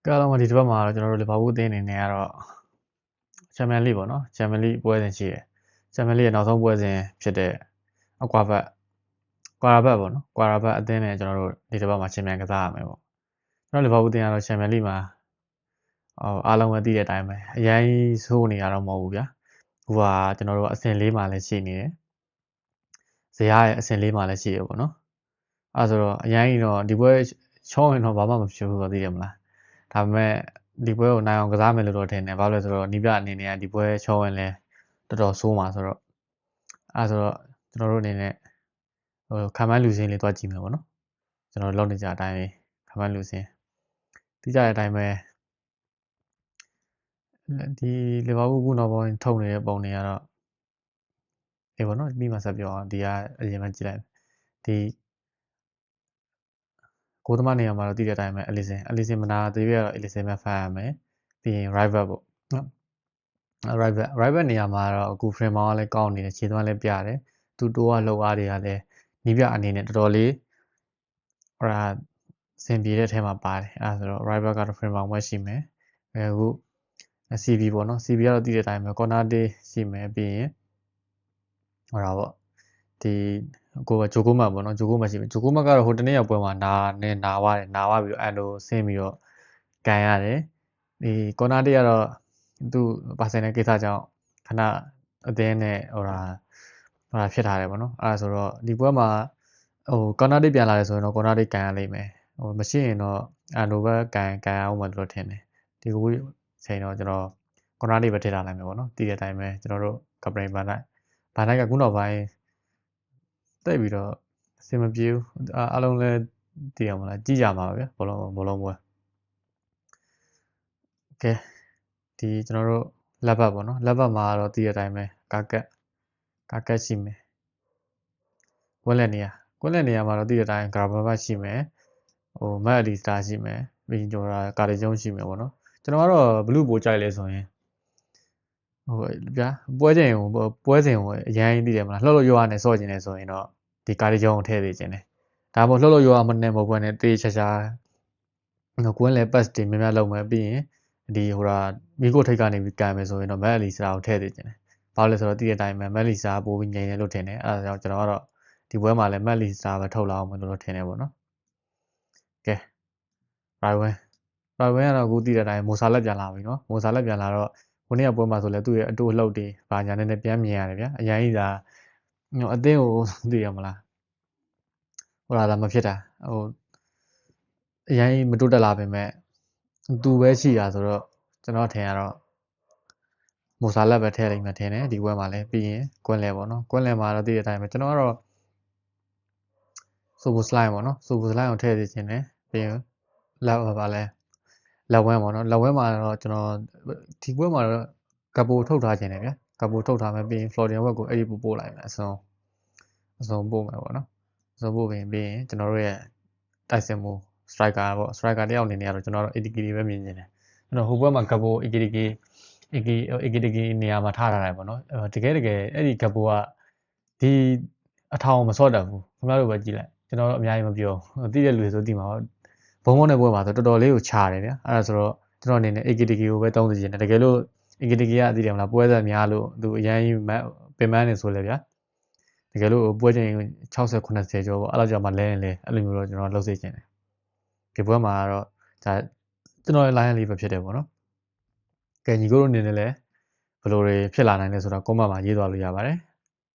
ကတော့ဒီတစ်ပတ်မှာတော့ကျွန်တော်တို့လီဗာပူးအသင်းအနေနဲ့ကတော့ချန်ပီယံလိပေါ့နော်ချန်ပီယံလိပွဲစဉ်ရှိတယ်ချန်ပီယံလိရဲ့နောက်ဆုံးပွဲစဉ်ဖြစ်တဲ့အကွာဘတ်ပေါ့နော်ကွာရာဘတ်အသင်းနဲ့ကျွန်တော်တို့ဒီတစ်ပတ်မှာချန်ပီယံကစားရမယ်ပေါ့ကျွန်တော်လီဗာပူးအသင်းကတော့ချန်ပီယံလိမှာအားလုံးပဲသိတဲ့အတိုင်းပဲအရင်ဆိုးနေရတော့မဟုတ်ဘူးဗျာဟိုကကျွန်တော်တို့အဆင့်၄မှာလည်းရှိနေတယ်ဇယားရဲ့အဆင့်၄မှာလည်းရှိရပေါ့နော်အဲဆိုတော့အရင်တော့ဒီပွဲချောရင်တော့ဘာမှမဖြစ်ဘူးတော့သိတယ်မလားဒါပေမဲ့ဒီပွဲကိုနိုင်အောင်ကစားမယ်လို့တော့ထင်တယ်ဘာလို့လဲဆိုတော့နီးပြအနေနဲ့ဒီပွဲချောဝင်လဲတော်တော်ဆိုးမှာဆိုတော့အဲဆိုတော့ကျွန်တော်တို့အနေနဲ့ခံမှန်းလူစင်းလေးတွားကြည့်မယ်ပေါ့နော်ကျွန်တော်လောက်နေကြအတိုင်းခံမှန်းလူစင်းသိကြတဲ့အတိုင်းပဲဒီလီဗာပူးခုနောက်ပိုင်းထုတ်နေတဲ့ပုံတွေကတော့ပေါ့နော်ပြီးမှဆက်ပြောအောင်ဒီကအရင်မှကြည့်လိုက်ဒီကိုသမားနေရာမှာတော့တည်တဲ့အတိုင်းပဲအလီစင်မနာသေးရတော့အလီစင်ပဲဖတ်ရမယ်ပြီးရင် rival ပေါ့နော် rival နေရာမှာတော့အခု frame ကလည်းကောင်းနေတယ်ခြေသွမ်းလည်းပြတယ်သူတိုးကလှုပ်အားတွေကလည်းနီးပြအနေနဲ့တော်တော်လေးဟိုဟာစင်ပြေတဲ့အထဲမှာပါတယ်အဲဆိုတော့ rival ကတော့ frame ပဲရှိမယ်အခု CV ပေါ့နော် CV ကတော့တည်တဲ့အတိုင်းပဲ corner day ရှိမယ်ပြီးရင်ဟိုတာပေါ့ဒီကိုဂျိုကိုမတ်ပေါ့နော်ဂျိုကိုမတ်ရှိမယ်ဂျိုကိုမတ်ကတော့ဟိုတနေ့ရောက်ပွဲမှာနာသွားပြီးတော့အဲ့လိုဆင်းပြီးတော့ကန်ရတယ်ဒီကော်နာတေးကတော့သူ့ပါစင်တဲ့ကိစ္စကြောင့်ခဏအသင်းနဲ့ဟိုဖြစ်ထားတယ်ပေါ့နော်အဲ့ဒါဆိုတော့ဒီပွဲမှာကော်နာတေးပြန်လာတယ်ဆိုရင်တော့ကော်နာတေးကန်ရလိမ့်မယ်မရှိရင်တော့ဘက်ကန်အောင်မှလို့ထင်တယ်ဒီကိုချိန်တော့ကျွန်တော်ကော်နာတေးပဲထည့်ထားလိုက်မယ်ပေါ့နော်တည်တဲ့အတိုင်းပဲကျွန်တော်တို့ကပရိန်ဘန်နိုင်ကခုနောက်ပိုင်းတိတ်ပြီးတော့အဆင်မပြေဘူးအားလုံးလည်းတည်ရမလားကြည့်ကြမှာပဲဗျဘောလုံးပွဲကဲဒီကျွန်တော်တို့လက်ဘတ်ပေါ့နော်လက်ဘတ်မှာတော့တည်တဲ့အတိုင်းပဲကာကက်ရှိမယ်ကွက်လက်နေရာမှာတော့တည်တဲ့အတိုင်းဂရာဘာဘတ်ရှိမယ်မက်အလီစတာရှိမယ်ပြီးကျွန်တော်ကာဒီဂျုံးရှိမယ်ပေါ့နော်ကျွန်တော်ကတော့ဘလူးပိုကြိုက်လဲဆိုရင်ဗျာပွဲစဉ်ကိုအရင်သိတယ်မလားလှုပ်ရွာနဲ့စော့ကျင်နေဆိုရင်တော့ဒီကာဒီဂျုံးကိုထည့်သေးခြင်းတယ်ဒါမှမဟုတ်လှုပ်ရွာမနဲ့မဟုတ်ဘဲနဲ့တေးချာကွင်းလေပတ်တွေများများလုပ်မယ်ပြီးရင်ဒီမီကိုထိတ်ကနေပြီးကန်မယ်ဆိုရင်တော့မက်အလီစတာကိုထည့်သေးခြင်းတယ်ဘာလို့လဲဆိုတော့တည်တဲ့အတိုင်းပဲမက်လီစတာပိုပြီးငြိမ်တယ်လို့ထင်တယ်အဲဒါကြောင့်ကျွန်တော်ကတော့ဒီပွဲမှာလည်းမက်လီစတာပဲထုတ်လာအောင်လို့ထင်တယ်ပေါ့နော်ကဲရိုင်ဝင်းကတော့အခုတည်တဲ့အတိုင်းမိုဆာလက်ပြန်လာပြီနော်မိုဆာလက်ပြန်လာတော့ခုနေ့ကပွဲမှာဆိုလဲသူ့ရဲ့အတူအလှုပ်တွေဘာညာနဲ့ပြန်မြင်ရတယ်ဗျာအရင်ကြီးဒါအသင်းကိုသိရမလားဟိုလာမဖြစ်တာအရင်မတိုးတက်လာပေမဲ့သူပဲရှိတာဆိုတော့ကျွန်တော်ထင်ရတော့မိုဆာလက်ပဲထည့်လိုက်မှထင်တယ်ဒီပွဲမှာလည်းပြီးရင်ကွင်းလဲပေါ့နော်ကွင်းလဲမှာတော့တည်တဲ့အတိုင်းပဲကျွန်တော်ကတော့ဆိုဘူစလိုင်းပေါ့နော်ဆိုဘူစလိုင်းကိုထည့်သေးခြင်းနဲ့ပြီးရင်လက်ဝဲပေါ့နော်လက်ဝဲမှာတော့ကျွန်တော်ဒီပွဲမှာတော့ကပိုထုတ်ထားခြင်းတယ်ဗျာကပိုထုတ်ထားမယ်ပြီးရင်ဖလော်ဒီယန်ဝက်ကိုအဲ့ဒီပို့လိုက်မယ်အစုံပို့မယ်ပေါ့နော်အစုံပို့ပြီးရင်ကျွန်တော်တို့ရဲ့တိုက်စင်မှုစထရိုက်ကာပေါ့စထရိုက်ကာတယောက်အနေနဲ့ကတော့ကျွန်တော်တို့ ATK ပဲမြင်နေတယ်ကျွန်တော်ဟိုဘက်မှာကပို ATK နေရာမှာထားတယ်ပေါ့နော်တကယ်အဲ့ဒီကပိုကဒီအထောင်မစော့တတ်ဘူးခင်ဗျားတို့ပဲကြည့်လိုက်ကျွန်တော်တို့အများကြီးမပြောသိတဲ့လူတွေဆိုသိမှာဘုံတဲ့ပွဲမှာဆိုတော်တော်လေးကိုခြားတယ်ဗျာအဲ့ဒါဆိုတော့ကျွန်တော်အနေနဲ့ ATK ကိုပဲသုံးသခြင်းတယ်တကယ်လို့ ATK ကသိတယ်မလားပွဲဆက်များလို့သူအရင်ပင်ပန်းနေဆိုလဲဗျာတကယ်လို့ပွဲချိန်60 90ကျော်ပေါ့အဲ့လောက်ကြောင့်မှလဲရင်လဲအဲ့လိုမျိုးတော့ကျွန်တော်လှုပ်စေချင်တယ်ဒီပွဲမှာတော့ဒါကျွန်တော်ရဲ့ line လေးပဲဖြစ်တယ်ပေါ့နော်ကဲညီကိုတို့အနေနဲ့လည်းဘယ်လိုတွေဖြစ်လာနိုင်လဲဆိုတော့ comment မှာရေးသွားလို့ရပါတယ်